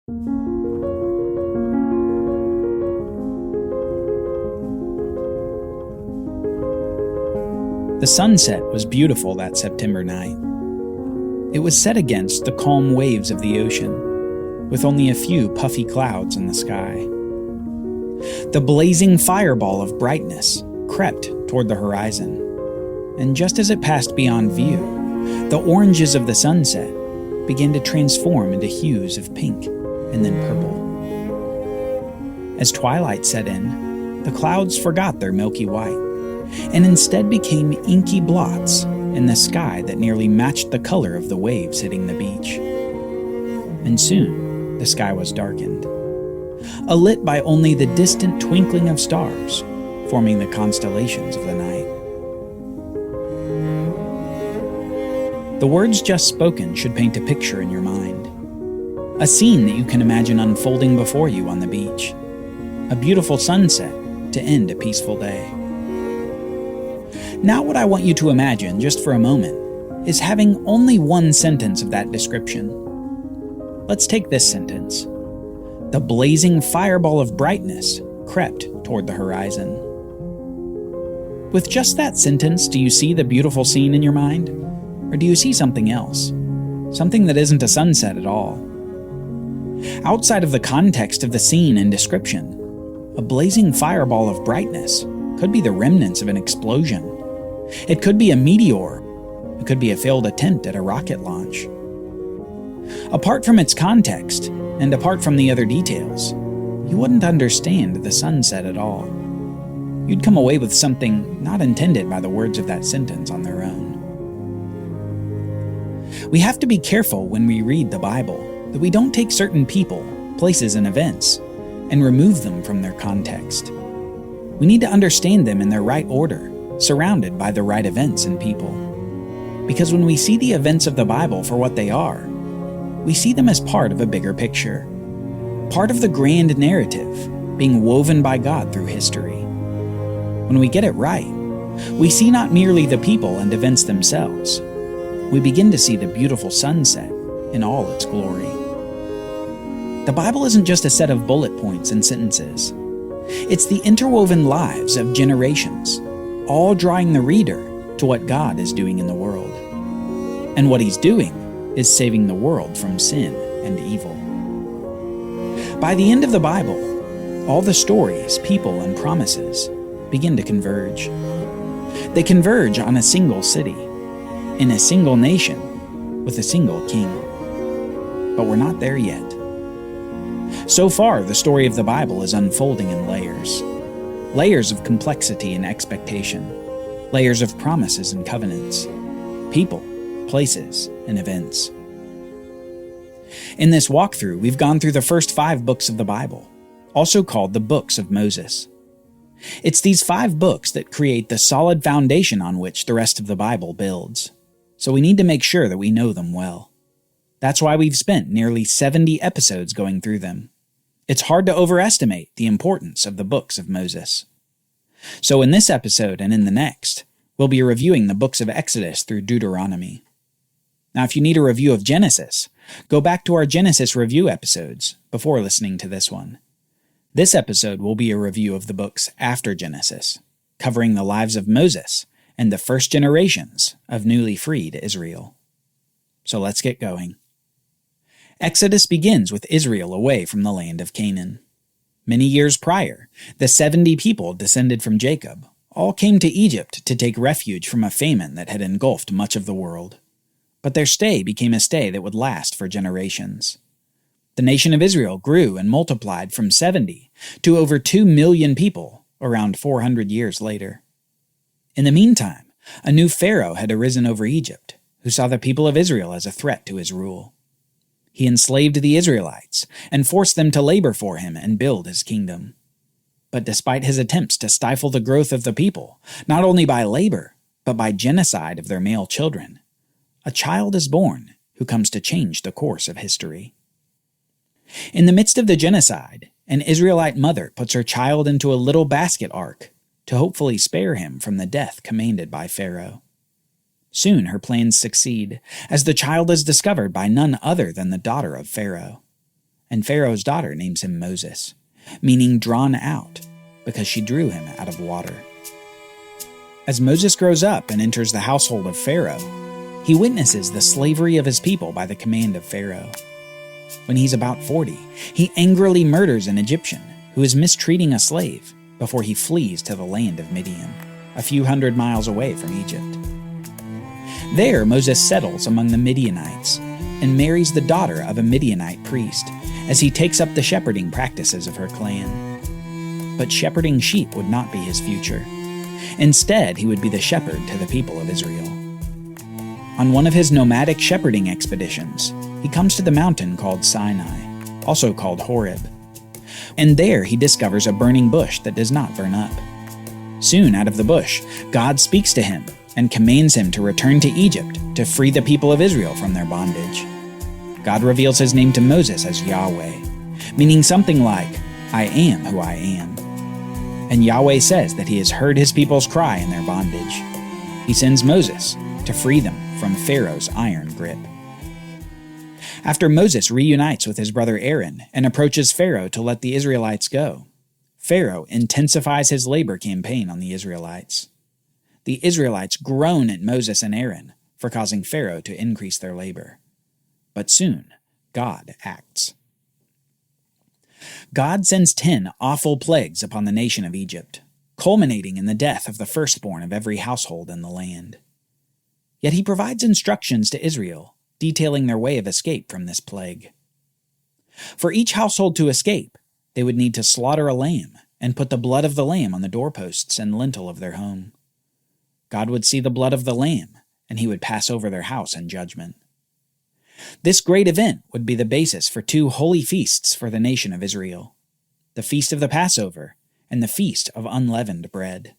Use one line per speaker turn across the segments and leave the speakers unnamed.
The sunset was beautiful that September night. It was set against the calm waves of the ocean, with only a few puffy clouds in the sky. The blazing fireball of brightness crept toward the horizon, and just as it passed beyond view, the oranges of the sunset began to transform into hues of pink and then purple. As twilight set in, the clouds forgot their milky white, and instead became inky blots in the sky that nearly matched the color of the waves hitting the beach. And soon, the sky was darkened, alit by only the distant twinkling of stars, forming the constellations of the night. The words just spoken should paint a picture in your mind, a scene that you can imagine unfolding before you on the beach, a beautiful sunset to end a peaceful day. Now what I want you to imagine, just for a moment, is having only one sentence of that description. Let's take this sentence. The blazing fireball of brightness crept toward the horizon. With just that sentence, do you see the beautiful scene in your mind? Or do you see something else? Something that isn't a sunset at all? Outside of the context of the scene and description, a blazing fireball of brightness could be the remnants of an explosion. It could be a meteor. It could be a failed attempt at a rocket launch. Apart from its context, and apart from the other details, you wouldn't understand the sunset at all. You'd come away with something not intended by the words of that sentence on their own. We have to be careful when we read the Bible that we don't take certain people, places, and events and remove them from their context. We need to understand them in their right order, surrounded by the right events and people. Because when we see the events of the Bible for what they are, we see them as part of a bigger picture, part of the grand narrative being woven by God through history. When we get it right, we see not merely the people and events themselves, we begin to see the beautiful sunset in all its glory. The Bible isn't just a set of bullet points and sentences. It's the interwoven lives of generations, all drawing the reader to what God is doing in the world. And what He's doing is saving the world from sin and evil. By the end of the Bible, all the stories, people, and promises begin to converge. They converge on a single city, in a single nation, with a single king. But we're not there yet. So far, the story of the Bible is unfolding in layers. Layers of complexity and expectation, layers of promises and covenants, people, places, and events. In this walkthrough, we've gone through the first 5 books of the Bible, also called the books of Moses. It's these 5 books that create the solid foundation on which the rest of the Bible builds, so we need to make sure that we know them well. That's why we've spent nearly 70 episodes going through them. It's hard to overestimate the importance of the books of Moses. So in this episode and in the next, we'll be reviewing the books of Exodus through Deuteronomy. Now, if you need a review of Genesis, go back to our Genesis review episodes before listening to this one. This episode will be a review of the books after Genesis, covering the lives of Moses and the first generations of newly freed Israel. So let's get going. Exodus begins with Israel away from the land of Canaan. Many years prior, the 70 people descended from Jacob all came to Egypt to take refuge from a famine that had engulfed much of the world. But their stay became a stay that would last for generations. The nation of Israel grew and multiplied from 70 to over 2 million people around 400 years later. In the meantime, a new Pharaoh had arisen over Egypt, who saw the people of Israel as a threat to his rule. He enslaved the Israelites and forced them to labor for him and build his kingdom. But despite his attempts to stifle the growth of the people, not only by labor, but by genocide of their male children, a child is born who comes to change the course of history. In the midst of the genocide, an Israelite mother puts her child into a little basket ark to hopefully spare him from the death commanded by Pharaoh. Soon her plans succeed, as the child is discovered by none other than the daughter of Pharaoh. and Pharaoh's daughter names him Moses, meaning drawn out, because she drew him out of water. As Moses grows up and enters the household of Pharaoh, he witnesses the slavery of his people by the command of Pharaoh. When he's about 40, he angrily murders an Egyptian who is mistreating a slave before he flees to the land of Midian, a few hundred miles away from Egypt. There, Moses settles among the Midianites and marries the daughter of a Midianite priest as he takes up the shepherding practices of her clan. But shepherding sheep would not be his future. Instead, he would be the shepherd to the people of Israel. On one of his nomadic shepherding expeditions, he comes to the mountain called Sinai, also called Horeb. And there he discovers a burning bush that does not burn up. Soon out of the bush, God speaks to him and commands him to return to Egypt to free the people of Israel from their bondage. God reveals his name to Moses as Yahweh, meaning something like, "I am who I am." And Yahweh says that he has heard his people's cry in their bondage. He sends Moses to free them from Pharaoh's iron grip. After Moses reunites with his brother Aaron and approaches Pharaoh to let the Israelites go, Pharaoh intensifies his labor campaign on the Israelites. The Israelites groan at Moses and Aaron for causing Pharaoh to increase their labor. But soon, God acts. God sends 10 awful plagues upon the nation of Egypt, culminating in the death of the firstborn of every household in the land. Yet he provides instructions to Israel, detailing their way of escape from this plague. For each household to escape, they would need to slaughter a lamb and put the blood of the lamb on the doorposts and lintel of their home. God would see the blood of the lamb, and he would pass over their house in judgment. This great event would be the basis for 2 holy feasts for the nation of Israel, the Feast of the Passover and the Feast of Unleavened Bread.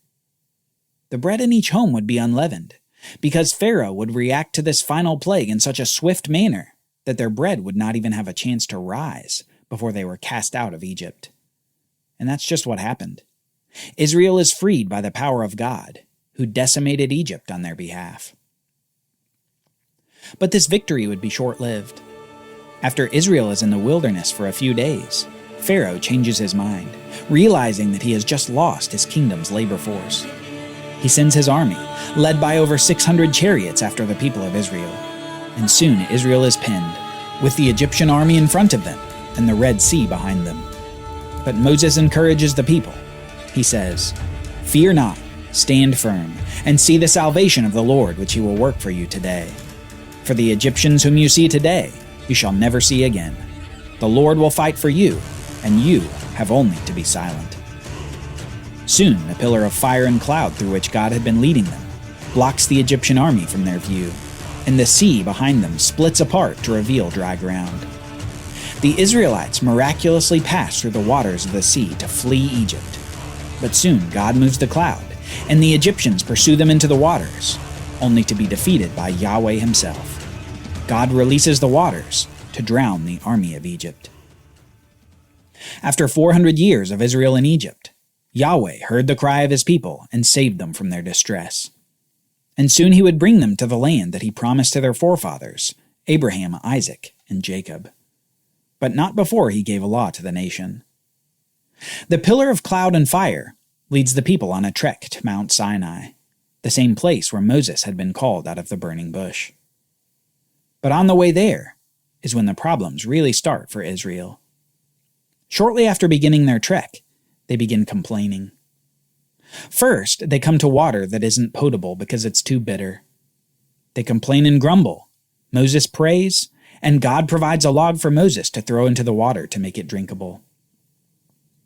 The bread in each home would be unleavened, because Pharaoh would react to this final plague in such a swift manner that their bread would not even have a chance to rise before they were cast out of Egypt. And that's just what happened. Israel is freed by the power of God, who decimated Egypt on their behalf. But this victory would be short-lived. After Israel is in the wilderness for a few days, Pharaoh changes his mind, realizing that he has just lost his kingdom's labor force. He sends his army, led by over 600 chariots after the people of Israel. And soon Israel is pinned, with the Egyptian army in front of them and the Red Sea behind them. But Moses encourages the people. He says, "Fear not, stand firm, and see the salvation of the Lord which he will work for you today. For the Egyptians whom you see today, you shall never see again. The Lord will fight for you, and you have only to be silent." Soon the pillar of fire and cloud through which God had been leading them blocks the Egyptian army from their view, and the sea behind them splits apart to reveal dry ground. The Israelites miraculously pass through the waters of the sea to flee Egypt. But soon God moves the cloud, and the Egyptians pursue them into the waters, only to be defeated by Yahweh himself. God releases the waters to drown the army of Egypt. After 400 years of Israel in Egypt, Yahweh heard the cry of his people and saved them from their distress. And soon he would bring them to the land that he promised to their forefathers, Abraham, Isaac, and Jacob. But not before he gave a law to the nation. The pillar of cloud and fire leads the people on a trek to Mount Sinai, the same place where Moses had been called out of the burning bush. But on the way there is when the problems really start for Israel. Shortly after beginning their trek, they begin complaining. First, they come to water that isn't potable because it's too bitter. They complain and grumble. Moses prays, and God provides a log for Moses to throw into the water to make it drinkable.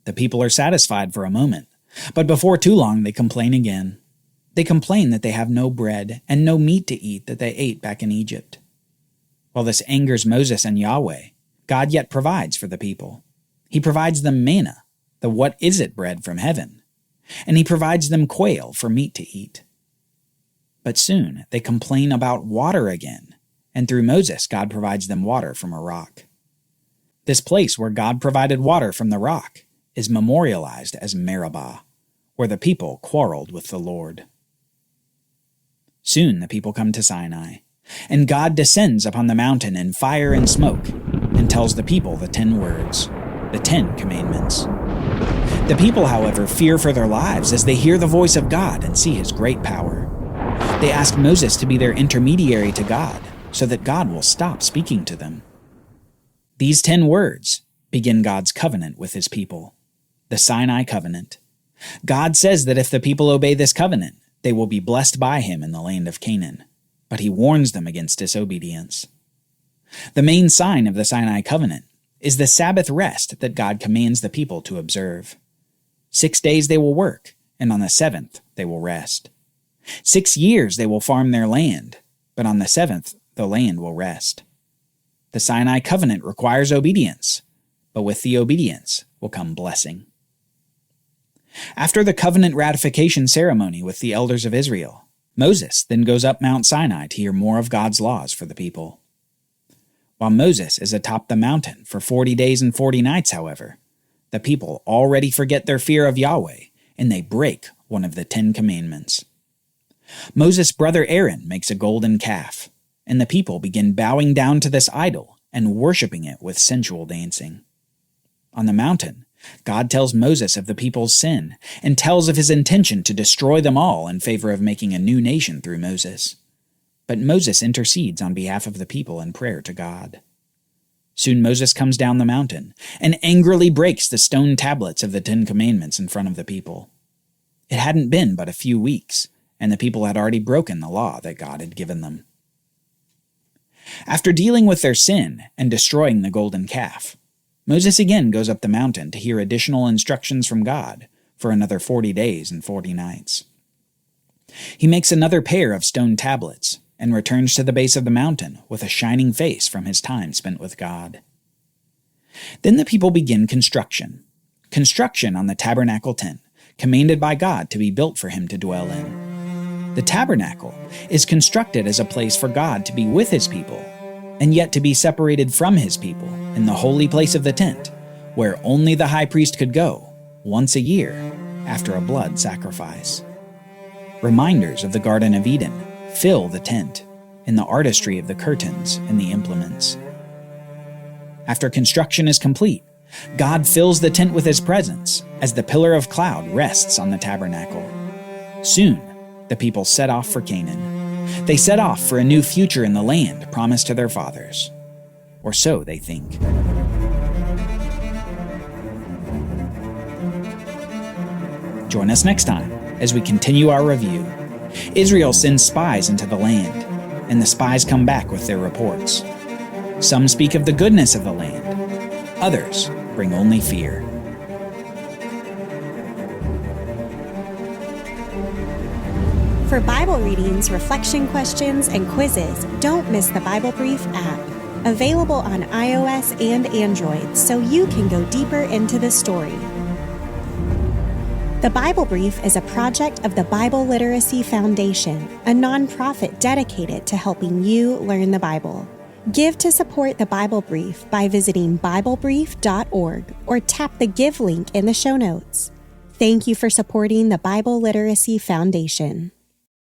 The people are satisfied for a moment, but before too long they complain again. They complain that they have no bread and no meat to eat that they ate back in Egypt. While this angers Moses and Yahweh, God yet provides for the people. He provides them manna, the what-is-it bread from heaven, and he provides them quail for meat to eat. But soon they complain about water again, and through Moses God provides them water from a rock. This place where God provided water from the rock is memorialized as Meribah, where the people quarreled with the Lord. Soon the people come to Sinai, and God descends upon the mountain in fire and smoke, and tells the people the 10 words, the 10 commandments. The people, however, fear for their lives as they hear the voice of God and see his great power. They ask Moses to be their intermediary to God so that God will stop speaking to them. These 10 words begin God's covenant with his people, the Sinai covenant. God says that if the people obey this covenant, they will be blessed by him in the land of Canaan, but he warns them against disobedience. The main sign of the Sinai covenant is the Sabbath rest that God commands the people to observe. 6 days they will work, and on the 7th they will rest. 6 years they will farm their land, but on the 7th the land will rest. The Sinai covenant requires obedience, but with the obedience will come blessing. After the covenant ratification ceremony with the elders of Israel, Moses then goes up Mount Sinai to hear more of God's laws for the people. While Moses is atop the mountain for 40 days and 40 nights, however, the people already forget their fear of Yahweh, and they break one of the 10 commandments. Moses' brother Aaron makes a golden calf, and the people begin bowing down to this idol and worshiping it with sensual dancing. On the mountain, God tells Moses of the people's sin and tells of his intention to destroy them all in favor of making a new nation through Moses. But Moses intercedes on behalf of the people in prayer to God. Soon Moses comes down the mountain and angrily breaks the stone tablets of the 10 Commandments in front of the people. It hadn't been but a few weeks, and the people had already broken the law that God had given them. After dealing with their sin and destroying the golden calf, Moses again goes up the mountain to hear additional instructions from God for another 40 days and 40 nights. He makes another pair of stone tablets and returns to the base of the mountain with a shining face from his time spent with God. Then the people begin construction on the tabernacle tent, commanded by God to be built for him to dwell in. The tabernacle is constructed as a place for God to be with his people, and yet to be separated from his people in the holy place of the tent, where only the high priest could go once a year after a blood sacrifice. Reminders of the Garden of Eden fill the tent in the artistry of the curtains and the implements. After construction is complete, God fills the tent with his presence as the pillar of cloud rests on the tabernacle. Soon, the people set off for Canaan. They set off for a new future in the land promised to their fathers. Or so they think. Join us next time as we continue our review. Israel sends spies into the land, and the spies come back with their reports. Some speak of the goodness of the land. Others bring only fear.
For Bible readings, reflection questions, and quizzes, don't miss the Bible Brief app. Available on iOS and Android, so you can go deeper into the story. The Bible Brief is a project of the Bible Literacy Foundation, a nonprofit dedicated to helping you learn the Bible. Give to support the Bible Brief by visiting BibleBrief.org or tap the Give link in the show notes. Thank you for supporting the Bible Literacy Foundation.